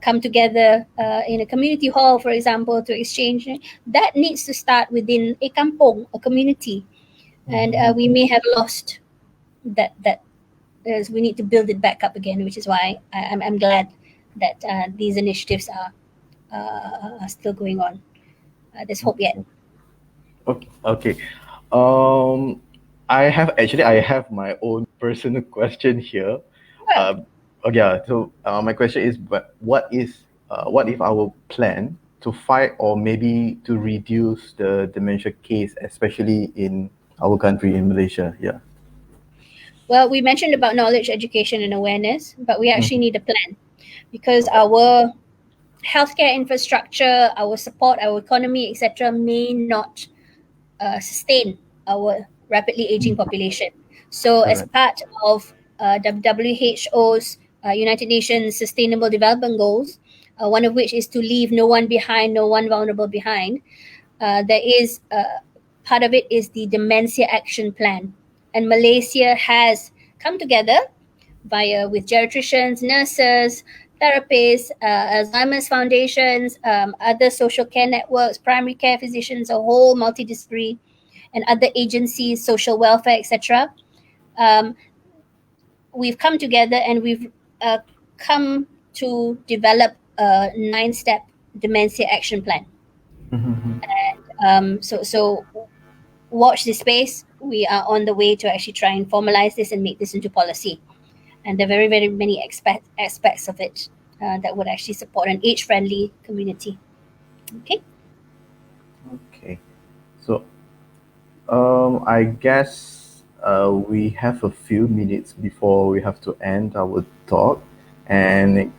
[SPEAKER 2] come together in a community hall, for example, to exchange. That needs to start within a kampong, a community, and
[SPEAKER 1] Mm-hmm.
[SPEAKER 2] we may have lost that. As we need to build it back up again, which is why I'm glad that these initiatives are still going on. There's hope yet.
[SPEAKER 1] Okay. Okay. Um, I have my own personal question here.
[SPEAKER 2] Sure.
[SPEAKER 1] Yeah. So my question is, but what if our plan to fight or maybe to reduce the dementia case, especially in our country in Malaysia? Yeah.
[SPEAKER 2] Well, we mentioned about knowledge, education, and awareness, but we actually
[SPEAKER 1] Mhm.
[SPEAKER 2] need a plan, because our healthcare infrastructure, our support, our economy, etc., may not sustain our rapidly aging population. So, as
[SPEAKER 1] Correct.
[SPEAKER 2] part of WHO's United Nations Sustainable Development Goals, one of which is to leave no one behind, no one vulnerable behind, there is part of it is the Dementia Action Plan. And Malaysia has come together via with geriatricians, nurses, therapists, Alzheimer's foundations, other social care networks, primary care physicians, a whole multidisciplinary, and other agencies, social welfare, etc. Um, we've come together and we've uh, come to develop a 9-step dementia action plan.
[SPEAKER 1] Mhm.
[SPEAKER 2] So watch this space. We are on the way to actually try and formalize this and make this into policy. And there are very many aspects of it that would actually support an age-friendly community. Okay.
[SPEAKER 1] Okay. So I guess we have a few minutes before we have to end our talk, and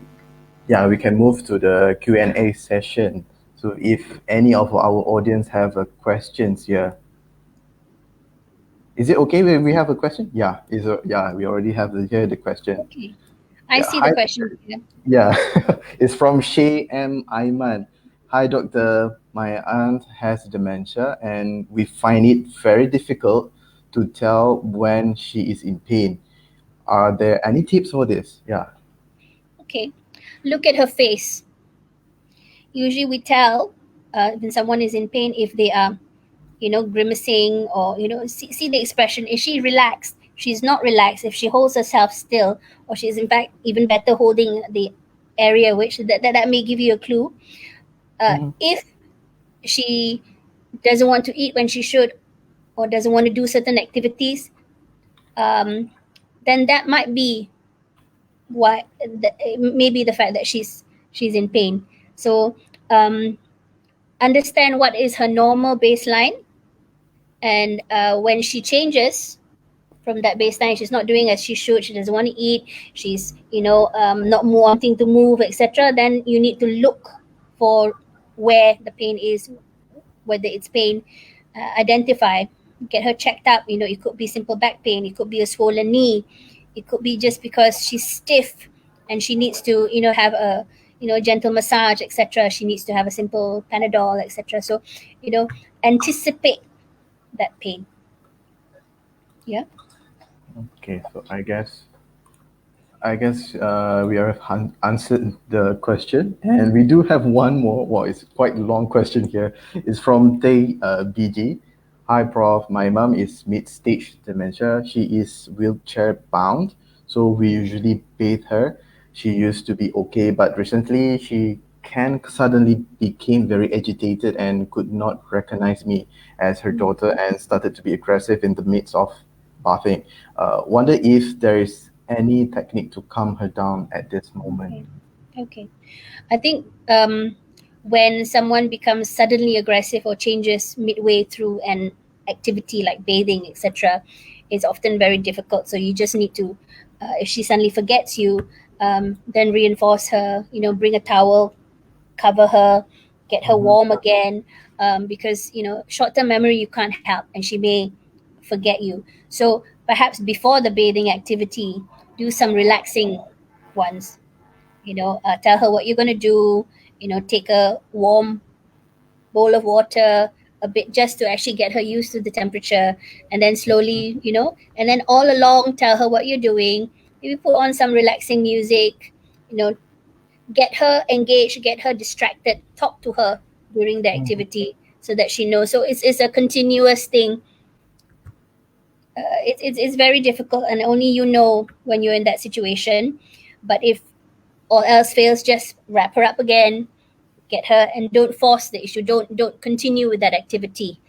[SPEAKER 1] yeah, we can move to the Q&A session. So if any of our audience have a questions here, is it okay when we have a question? Yeah, yeah, we already have here the question.
[SPEAKER 2] Okay. I
[SPEAKER 1] Yeah,
[SPEAKER 2] see the
[SPEAKER 1] hi.
[SPEAKER 2] question here.
[SPEAKER 1] Yeah, it's from Shay M. Ayman. Hi, doctor. My aunt has dementia, and we find it very difficult to tell when she is in pain. Are there any tips for this? Yeah.
[SPEAKER 2] Okay. Look at her face. Usually we tell when someone is in pain if they are, grimacing, or, see the expression. Is she relaxed? She's not relaxed. If she holds herself still, or she's in fact even better holding the area, which that may give you a clue. If she doesn't want to eat when she should, or doesn't want to do certain activities, um, then that might be why. Maybe the fact that she's in pain. So understand what is her normal baseline, and when she changes from that baseline, she's not doing as she should, she doesn't want to eat, she's not wanting to move, etc., then you need to look for where the pain is, whether it's pain, identify, get her checked up. It could be simple back pain, it could be a swollen knee, it could be just because she's stiff and she needs to have a gentle massage, etc. She needs to have a simple Panadol, etc. So anticipate that pain. Yeah.
[SPEAKER 1] Okay, so I guess we have answered the question, and we do have one more. Well, it's quite a long question here. It's from Tay BG. Hi, Prof. My mom is mid-stage dementia. She is wheelchair bound, so we usually bathe her. She used to be okay, but recently she can suddenly became very agitated and could not recognize me as her daughter and started to be aggressive in the midst of bathing. Wonder if there is any technique to calm her down at this moment.
[SPEAKER 2] Okay. Okay. I think when someone becomes suddenly aggressive or changes midway through an activity like bathing, etc., it's often very difficult. So you just need to, if she suddenly forgets you, then reinforce her. Bring a towel, cover her, get her
[SPEAKER 1] Mhm.
[SPEAKER 2] warm again, because short-term memory you can't help, and she may forget you. So perhaps before the bathing activity, do some relaxing ones. Tell her what you're going to do. Take a warm bowl of water, a bit, just to actually get her used to the temperature, and then slowly, and then all along tell her what you're doing. Maybe put on some relaxing music. you know get her engaged, get her distracted, talk to her during the
[SPEAKER 1] Mhm.
[SPEAKER 2] activity, so that she knows. So it's a continuous thing. It's very difficult, and only you know when you're in that situation. But if all else fails, just wrap her up again, get her, and don't force the issue. Don't continue with that activity,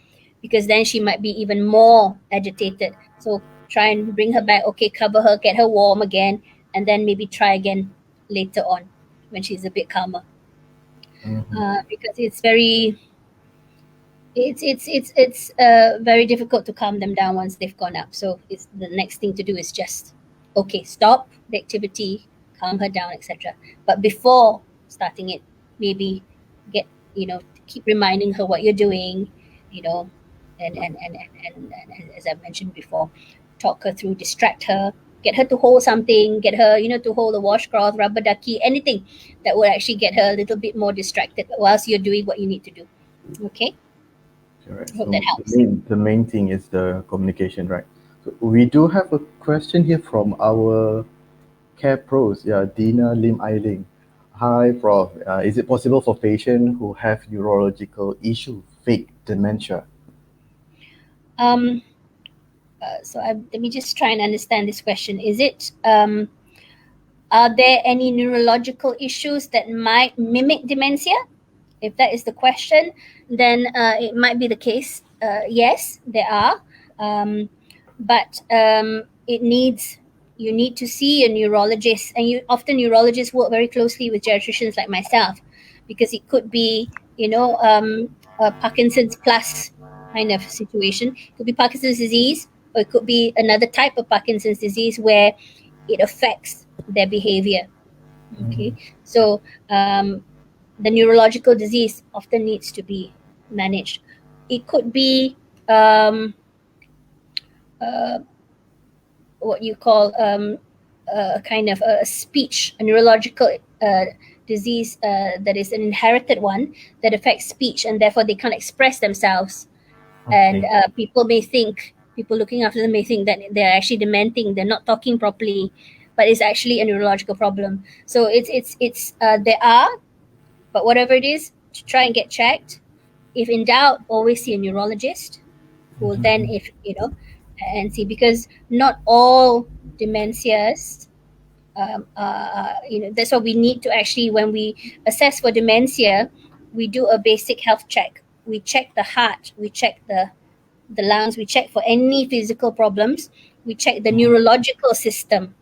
[SPEAKER 2] because then she might be even more agitated. So try and bring her back. Okay, cover her, get her warm again, and then maybe try again later on when she's a bit calmer.
[SPEAKER 1] Mhm.
[SPEAKER 2] Because it's very difficult to calm them down once they've gone up. So it's the next thing to do is just, okay, stop the activity, calm her down, etc. But before starting it, maybe get keep reminding her what you're doing, you know and as I mentioned before, talk her through, distract her, get her to hold something, get her to hold a washcloth, rubber ducky, anything that will actually get her a little bit more distracted whilst you're doing what you need to do. Okay.
[SPEAKER 1] Correct.
[SPEAKER 2] Hope that
[SPEAKER 1] So
[SPEAKER 2] helps.
[SPEAKER 1] the main thing is the communication, right? So we do have a question here from our care pros. Yeah, Dina Lim Ailing. Hi, Prof. Is it possible for patients who have neurological issue fake dementia?
[SPEAKER 2] Um, let me just try and understand this question. Is it, are there any neurological issues that might mimic dementia? If that is the question, then it might be the case. Yes, there are. But it needs, you need to see a neurologist, and often neurologists work very closely with geriatricians like myself, because it could be a Parkinson's plus kind of situation. It could be Parkinson's disease, or it could be another type of Parkinson's disease where it affects their behavior. Okay, so the neurological disease often needs to be managed. It could be uh, what you call a kind of a speech, a neurological disease that is an inherited one that affects speech, and therefore they can't express themselves. And
[SPEAKER 1] Okay.
[SPEAKER 2] people looking after them may think that they're actually dementing, they're not talking properly. but it's actually a neurological problem. So there are, but whatever it is, to try and get checked. If in doubt, always see a neurologist who will then, if and see, because not all dementias, that's why we need to actually, when we assess for dementia, we do a basic health check. We check the heart, we check the lungs, we check for any physical problems, we check the neurological system,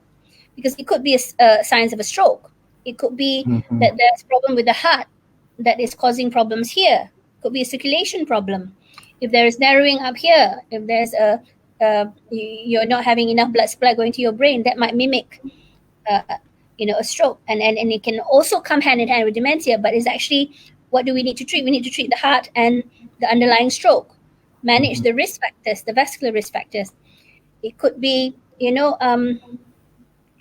[SPEAKER 2] because it could be signs of a stroke. It could be
[SPEAKER 1] Mhm.
[SPEAKER 2] that there's problem with the heart that is causing problems here. Could be a circulation problem. If there is narrowing up here, if there's you're not having enough blood supply going to your brain, that might mimic uh, a stroke, and it can also come hand in hand with dementia. But it's actually, what do we need to treat? We need to treat the heart and the underlying stroke, manage the risk factors, the vascular risk factors. It could be,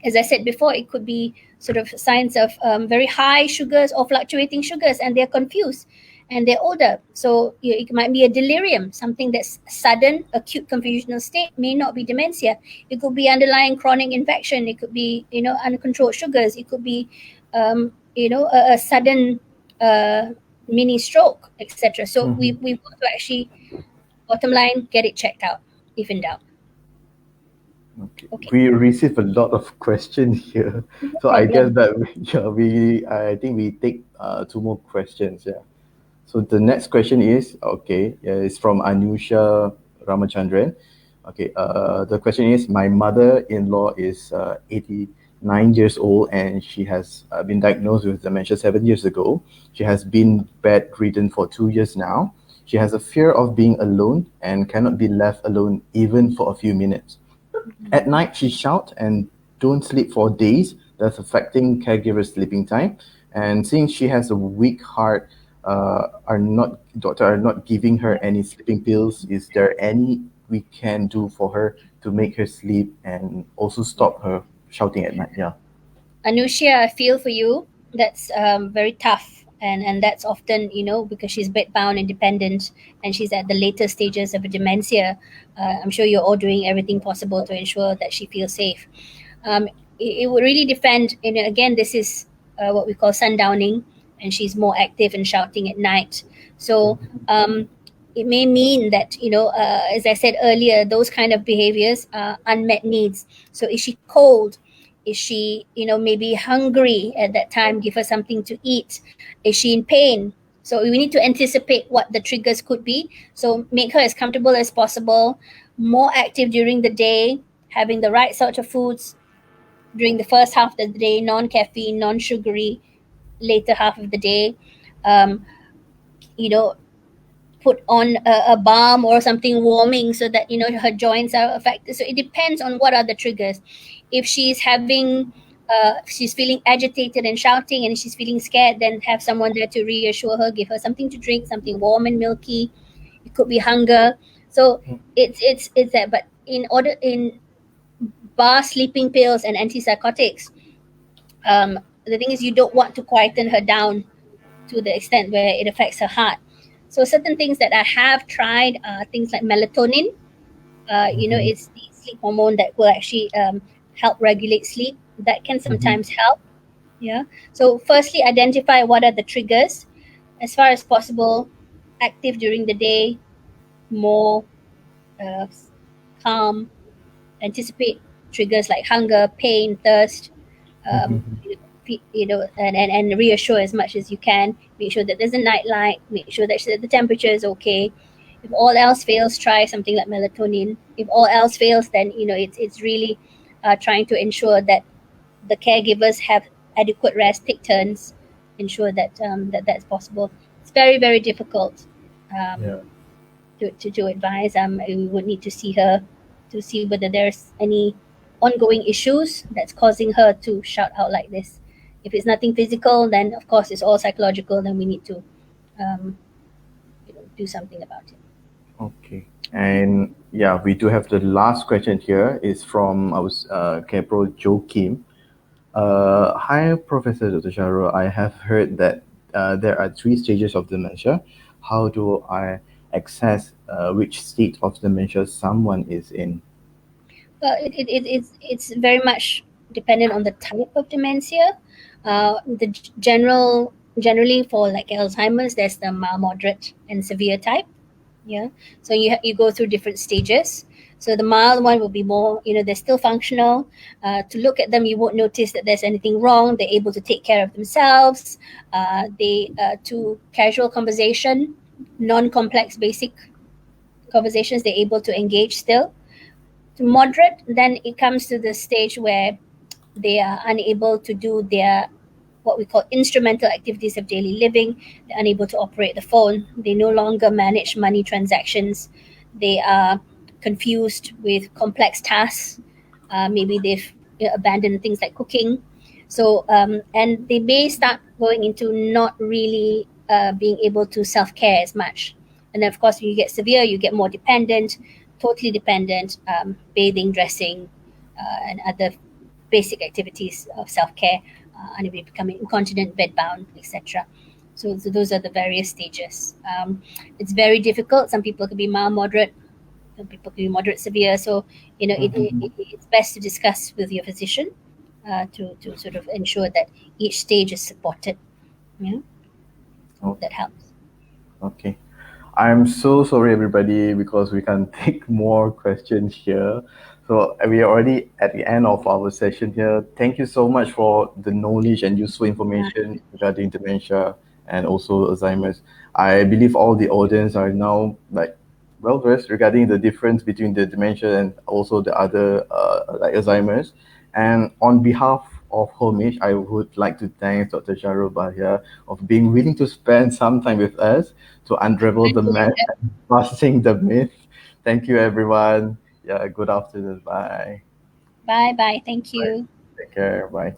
[SPEAKER 2] as I said before, it could be sort of signs of very high sugars or fluctuating sugars, and they're confused and they're older. So it might be a delirium, something that's sudden, acute confusional state, may not be dementia. It could be underlying chronic infection. It could be, uncontrolled sugars. It could be, a sudden mini stroke, etc. So we want to actually, bottom line, get it checked out if in doubt.
[SPEAKER 1] Okay.
[SPEAKER 2] Okay,
[SPEAKER 1] We receive a lot of questions here,
[SPEAKER 2] no
[SPEAKER 1] so I guess
[SPEAKER 2] problem.
[SPEAKER 1] that I think we take two more questions. Yeah. So the next question is okay. Yeah, it's from Anusha Ramachandran. Okay. The question is: my mother-in-law is 89 years old, and she has been diagnosed with dementia 7 years ago. She has been bedridden for 2 years now. She has a fear of being alone and cannot be left alone even for a few minutes. At night, she shouts and don't sleep for days, thus affecting caregivers' sleeping time. And since she has a weak heart, doctor are not giving her any sleeping pills. Is there any we can do for her to make her sleep and also stop her shouting at night? Yeah.
[SPEAKER 2] Anushya, I feel for you. That's very tough, and that's often, because she's bedbound and dependent, and she's at the later stages of a dementia. I'm sure you're all doing everything possible to ensure that she feels safe. It would really depend. Again, this is what we call sundowning, and she's more active and shouting at night. So it may mean that, as I said earlier, those kind of behaviors are unmet needs. So is she cold? Is she, maybe hungry at that time? Give her something to eat. Is she in pain? So we need to anticipate what the triggers could be. So make her as comfortable as possible, more active during the day, having the right sort of foods during the first half of the day, non-caffeine, non-sugary, later half of the day. Um, you know, put on a balm or something warming so that, her joints are affected. So it depends on what are the triggers. If she's feeling agitated and shouting, and she's feeling scared, then have someone there to reassure her, give her something to drink, something warm and milky. It could be hunger. So it's that. But in bar sleeping pills and antipsychotics, the thing is, you don't want to quieten her down to the extent where it affects her heart. So certain things that I have tried are things like melatonin. It's the sleep hormone that will actually help regulate sleep. That can sometimes help. Yeah. So firstly, identify what are the triggers. As far as possible, active during the day, more uh, calm. Anticipate triggers like hunger, pain, thirst. And reassure as much as you can. Make sure that there's a night light. Make sure that the temperature is okay. If all else fails, try something like melatonin. If all else fails, then it's really trying to ensure that the caregivers have adequate rest, take turns, ensure that that's possible. It's very, very difficult um,
[SPEAKER 1] Yeah.
[SPEAKER 2] to advise. We would need to see her to see whether there's any ongoing issues that's causing her to shout out like this. If it's nothing physical, then of course it's all psychological. Then we need to um, do something about it.
[SPEAKER 1] Okay. And yeah, we do have the last question here. Is from our Kepro Joe Kim. Hi, Professor Dr. Shahrul. I have heard that there are three stages of dementia. How do I access which state of dementia someone is in?
[SPEAKER 2] Well, it's very much dependent on the type of dementia. Generally for like Alzheimer's, there's the mild, moderate, and severe type. Yeah, so you go through different stages. So the mild one will be more, they're still functional. To look at them, you won't notice that there's anything wrong. They're able to take care of themselves. They To casual conversation, non-complex, basic conversations, they're able to engage still. To moderate, then it comes to the stage where they are unable to do their what we call instrumental activities of daily living. They're unable to operate the phone. They no longer manage money transactions. They are confused with complex tasks. Maybe they've abandoned things like cooking. So, and they may start going into not really being able to self care as much. And then, of course, when you get severe, you get more dependent, totally dependent, bathing, dressing, and other basic activities of self care, and maybe becoming incontinent, bedbound, etc. So those are the various stages. It's very difficult. Some people can be mild, moderate. Some people can be moderate, severe. So it's best to discuss with your physician to sort of ensure that each stage is supported. Yeah, hope that helps.
[SPEAKER 1] Okay. I'm so sorry, everybody, because we can take more questions here. So we are already at the end of our session here. Thank you so much for the knowledge and useful
[SPEAKER 2] Uh,
[SPEAKER 1] information regarding dementia and also Alzheimer's. I believe all the audience are now like well versed regarding the difference between the dementia and also the other like Alzheimer's. And on behalf of Homage, I would like to thank Dr. Shahrul Bahyah of being willing to spend some time with us to unravel
[SPEAKER 2] my
[SPEAKER 1] the myth
[SPEAKER 2] pleasure.
[SPEAKER 1] and busting the myth. Thank you, everyone. Yeah, good afternoon. Bye.
[SPEAKER 2] Bye bye. Thank
[SPEAKER 1] Bye.
[SPEAKER 2] you.
[SPEAKER 1] Take care. Bye.